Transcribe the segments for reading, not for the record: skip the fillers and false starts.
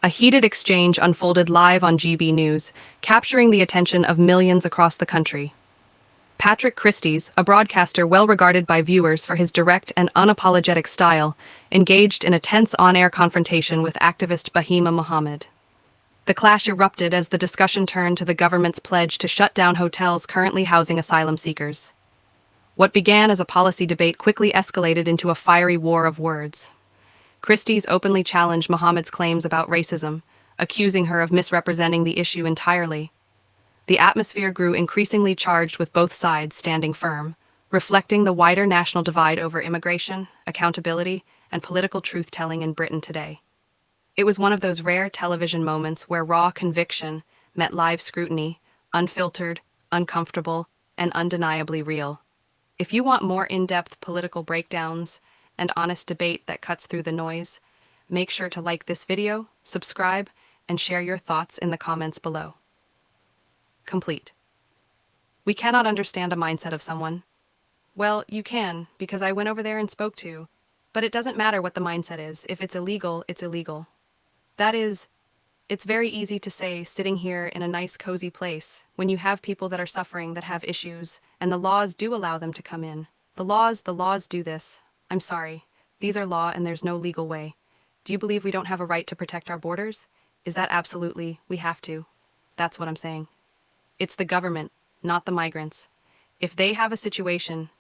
A heated exchange unfolded live on GB News, capturing the attention of millions across the country. Patrick Christys, a broadcaster well regarded by viewers for his direct and unapologetic style, engaged in a tense on-air confrontation with activist Bahima Muhammad. The clash erupted as the discussion turned to the government's pledge to shut down hotels currently housing asylum seekers. What began as a policy debate quickly escalated into a fiery war of words. Christys openly challenged Muhammad's claims about racism, accusing her of misrepresenting the issue entirely. The atmosphere grew increasingly charged with both sides standing firm, reflecting the wider national divide over immigration, accountability, and political truth-telling in Britain today. It was one of those rare television moments where raw conviction met live scrutiny, unfiltered, uncomfortable, and undeniably real. If you want more in-depth political breakdowns and honest debate that cuts through the noise, make sure to like this video, subscribe, and share your thoughts in the comments below. Complete. We cannot understand a mindset of someone. Well, you can, because I went over there and spoke to. But it doesn't matter what the mindset is. If it's illegal, it's illegal. That is, it's very easy to say sitting here in a nice, cozy place when you have people that are suffering, that have issues, and the laws do allow them to come in. The laws do this. I'm sorry. These are law and there's no legal way. Do you believe we don't have a right to protect our borders? Is that absolutely, we have to? That's what I'm saying. It's the government, not the migrants. If they have a situation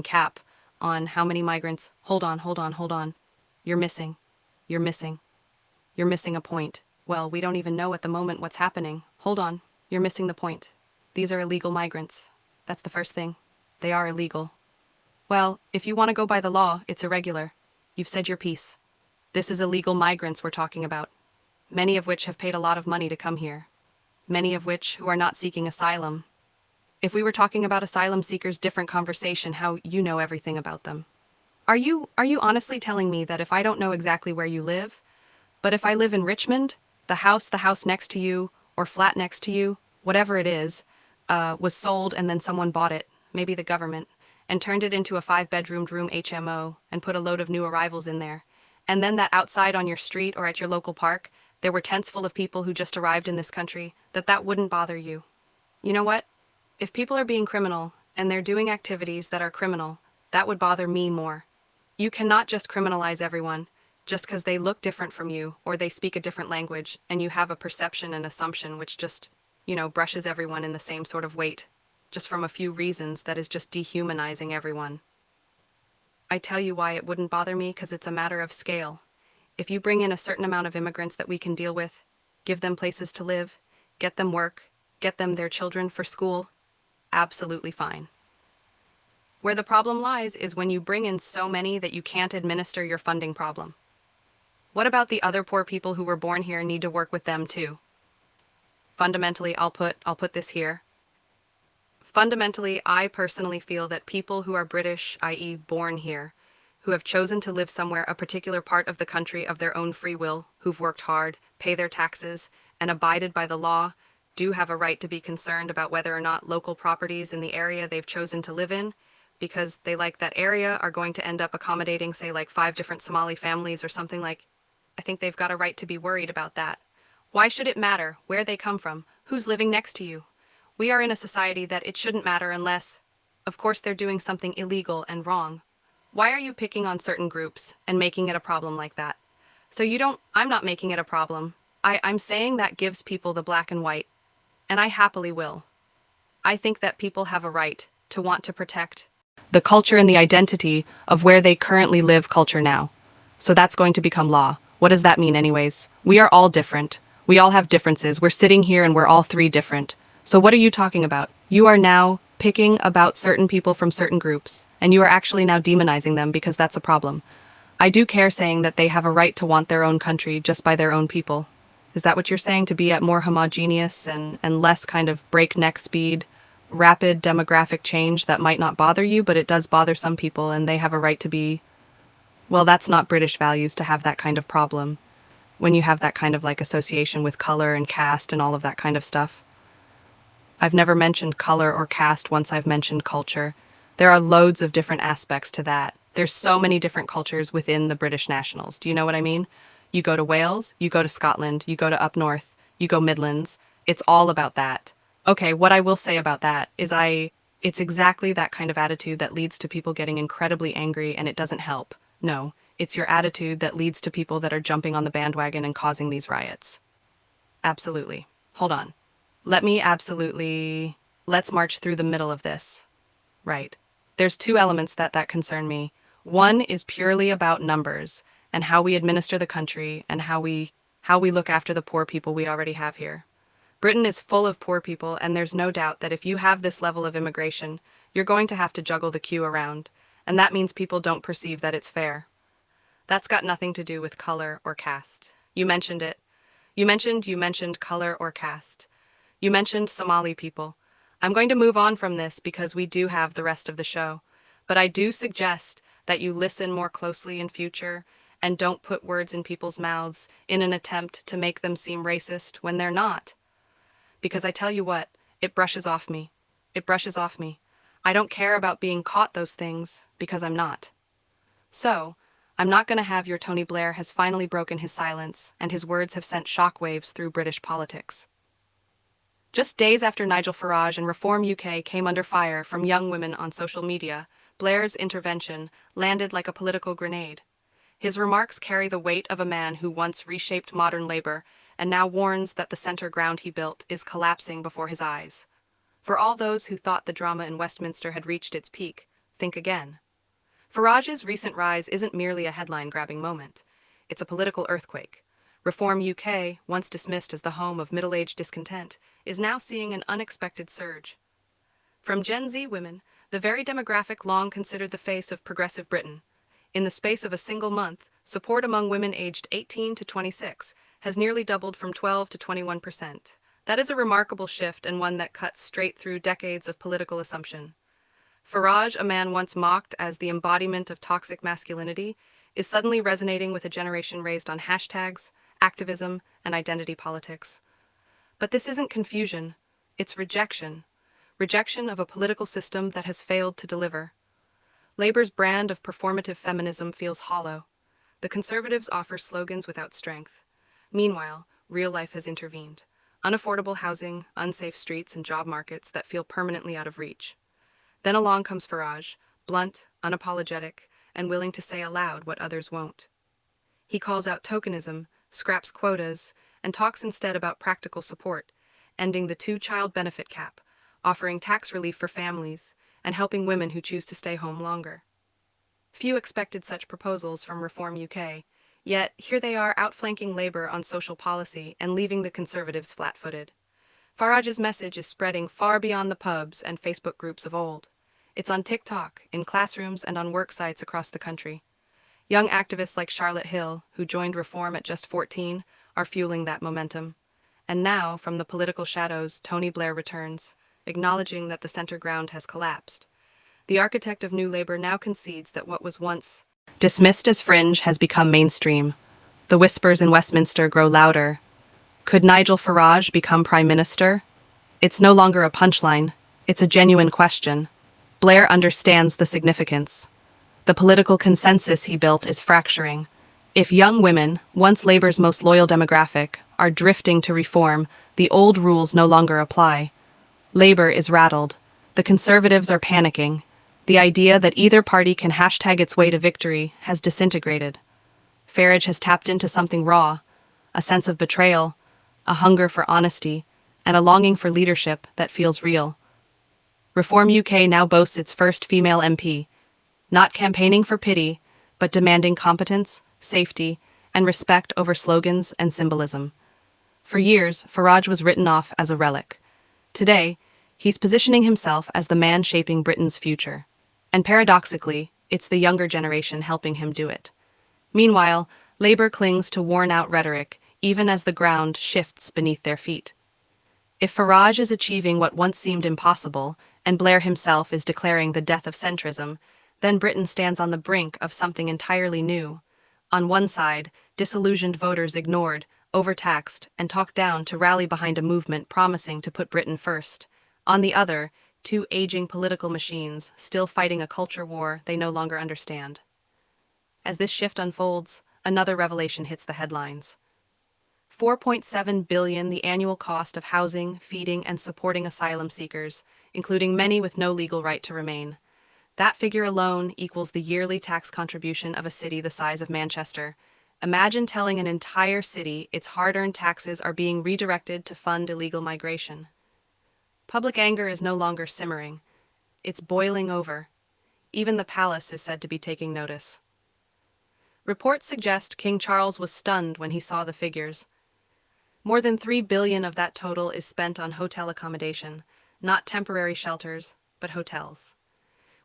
cap on how many migrants, hold on. You're missing a point. Well, we don't even know at the moment what's happening. Hold on, you're missing the point. These are illegal migrants. That's the first thing. They are illegal. Well, if you want to go by the law, it's irregular. You've said your piece. This is illegal migrants we're talking about, many of which have paid a lot of money to come here. Many of which who are not seeking asylum. If we were talking about asylum seekers, different conversation, how you know everything about them. Are you honestly telling me that if I don't know exactly where you live, but if I live in Richmond, the house next to you, or flat next to you, whatever it is, was sold and then someone bought it, maybe the government, and turned it into a 5-bedroomed room HMO and put a load of new arrivals in there. And then that outside on your street or at your local park, there were tents full of people who just arrived in this country, that wouldn't bother you. You know what? If people are being criminal and they're doing activities that are criminal, that would bother me more. You cannot just criminalize everyone just because they look different from you or they speak a different language and you have a perception and assumption which just, brushes everyone in the same sort of weight, just from a few reasons that is just dehumanizing everyone. I tell you why it wouldn't bother me, because it's a matter of scale. If you bring in a certain amount of immigrants that we can deal with, give them places to live, get them work, get them their children for school, absolutely fine. Where the problem lies is when you bring in so many that you can't administer your funding problem. What about the other poor people who were born here and need to work with them too? Fundamentally, I'll put this here. Fundamentally, I personally feel that people who are British, i.e. born here, who have chosen to live somewhere, a particular part of the country of their own free will, who've worked hard, pay their taxes, and abided by the law, do have a right to be concerned about whether or not local properties in the area they've chosen to live in, because they like that area, are going to end up accommodating, say, like 5 different Somali families or something like. I think they've got a right to be worried about that. Why should it matter where they come from, who's living next to you? We are in a society that it shouldn't matter unless, of course, they're doing something illegal and wrong. Why are you picking on certain groups and making it a problem like that? So I'm not making it a problem. I'm saying that gives people the black and white, and I happily will. I think that people have a right to want to protect the culture and the identity of where they currently live culture now. So that's going to become law. What does that mean anyways? We are all different. We all have differences. We're sitting here and we're all 3 different. So what are you talking about? You are now picking about certain people from certain groups, and you are actually now demonizing them because that's a problem. I do care saying that they have a right to want their own country just by their own people. Is that what you're saying, to be at more homogeneous and less kind of breakneck speed, rapid demographic change that might not bother you, but it does bother some people and they have a right to be... Well, that's not British values to have that kind of problem. When you have that kind of like association with color and caste and all of that kind of stuff. I've never mentioned color or caste once I've mentioned culture. There are loads of different aspects to that. There's so many different cultures within the British nationals. Do you know what I mean? You go to Wales, you go to Scotland, you go to up north, you go Midlands. It's all about that. Okay, what I will say about that is it's exactly that kind of attitude that leads to people getting incredibly angry and it doesn't help. No, it's your attitude that leads to people that are jumping on the bandwagon and causing these riots. Absolutely. Hold on. Let's march through the middle of this. Right. There's two elements that concern me. One is purely about numbers and how we administer the country and how we look after the poor people we already have here. Britain is full of poor people, and there's no doubt that if you have this level of immigration, you're going to have to juggle the queue around, and that means people don't perceive that it's fair. That's got nothing to do with color or caste. You mentioned it. You mentioned color or caste. You mentioned Somali people. I'm going to move on from this because we do have the rest of the show, but I do suggest that you listen more closely in future and don't put words in people's mouths in an attempt to make them seem racist when they're not. Because I tell you what, it brushes off me. It brushes off me. I don't care about being caught those things because I'm not. So, I'm not going to have your Tony Blair has finally broken his silence and his words have sent shockwaves through British politics. Just days after Nigel Farage and Reform UK came under fire from young women on social media, Blair's intervention landed like a political grenade. His remarks carry the weight of a man who once reshaped modern Labour and now warns that the centre ground he built is collapsing before his eyes. For all those who thought the drama in Westminster had reached its peak, think again. Farage's recent rise isn't merely a headline-grabbing moment. It's a political earthquake. Reform UK, once dismissed as the home of middle-aged discontent, is now seeing an unexpected surge. From Gen Z women, the very demographic long considered the face of progressive Britain. In the space of a single month, support among women aged 18 to 26 has nearly doubled from 12 to 21%. That is a remarkable shift and one that cuts straight through decades of political assumption. Farage, a man once mocked as the embodiment of toxic masculinity, is suddenly resonating with a generation raised on hashtags, activism, and identity politics. But this isn't confusion, it's rejection. Rejection of a political system that has failed to deliver. Labour's brand of performative feminism feels hollow. The Conservatives offer slogans without strength. Meanwhile, real life has intervened. Unaffordable housing, unsafe streets, and job markets that feel permanently out of reach. Then along comes Farage, blunt, unapologetic, and willing to say aloud what others won't. He calls out tokenism, scraps quotas, and talks instead about practical support, ending the two-child benefit cap, offering tax relief for families, and helping women who choose to stay home longer. Few expected such proposals from Reform UK, yet here they are outflanking Labour on social policy and leaving the Conservatives flat-footed. Farage's message is spreading far beyond the pubs and Facebook groups of old. It's on TikTok, in classrooms, and on work sites across the country. Young activists like Charlotte Hill, who joined Reform at just 14, are fueling that momentum. And now, from the political shadows, Tony Blair returns, acknowledging that the centre ground has collapsed. The architect of New Labour now concedes that what was once dismissed as fringe has become mainstream. The whispers in Westminster grow louder. Could Nigel Farage become Prime Minister? It's no longer a punchline. It's a genuine question. Blair understands the significance. The political consensus he built is fracturing. If young women, once Labour's most loyal demographic, are drifting to reform, the old rules no longer apply. Labour is rattled. The Conservatives are panicking. The idea that either party can hashtag its way to victory has disintegrated. Farage has tapped into something raw, a sense of betrayal, a hunger for honesty, and a longing for leadership that feels real. Reform UK now boasts its first female MP, not campaigning for pity, but demanding competence, safety, and respect over slogans and symbolism. For years, Farage was written off as a relic. Today, he's positioning himself as the man shaping Britain's future. And paradoxically, it's the younger generation helping him do it. Meanwhile, Labour clings to worn-out rhetoric, even as the ground shifts beneath their feet. If Farage is achieving what once seemed impossible, and Blair himself is declaring the death of centrism, then Britain stands on the brink of something entirely new. On one side, disillusioned voters ignored, overtaxed, and talked down to rally behind a movement promising to put Britain first. On the other, two aging political machines still fighting a culture war they no longer understand. As this shift unfolds, another revelation hits the headlines. 4.7 billion the annual cost of housing, feeding, and supporting asylum seekers, including many with no legal right to remain. That figure alone equals the yearly tax contribution of a city the size of Manchester. Imagine telling an entire city its hard-earned taxes are being redirected to fund illegal migration. Public anger is no longer simmering. It's boiling over. Even the palace is said to be taking notice. Reports suggest King Charles was stunned when he saw the figures. More than 3 billion of that total is spent on hotel accommodation, not temporary shelters, but hotels.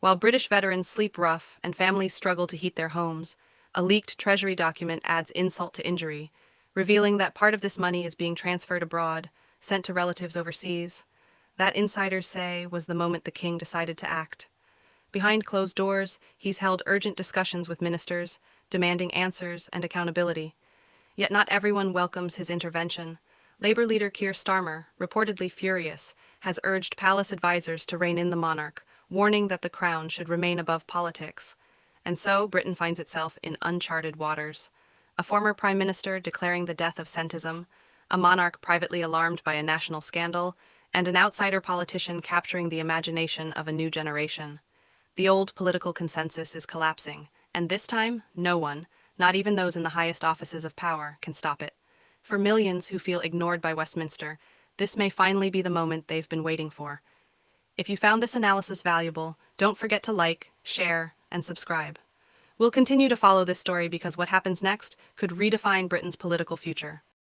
While British veterans sleep rough and families struggle to heat their homes, a leaked Treasury document adds insult to injury, revealing that part of this money is being transferred abroad, sent to relatives overseas. That, insiders say, was the moment the king decided to act. Behind closed doors, he's held urgent discussions with ministers, demanding answers and accountability. Yet not everyone welcomes his intervention. Labour leader Keir Starmer, reportedly furious, has urged palace advisors to rein in the monarch, warning that the crown should remain above politics. And so Britain finds itself in uncharted waters. A former prime minister declaring the death of centism, a monarch privately alarmed by a national scandal, and an outsider politician capturing the imagination of a new generation. The old political consensus is collapsing, and this time, no one, not even those in the highest offices of power, can stop it. For millions who feel ignored by Westminster, this may finally be the moment they've been waiting for. If you found this analysis valuable, don't forget to like, share, and subscribe. We'll continue to follow this story because what happens next could redefine Britain's political future.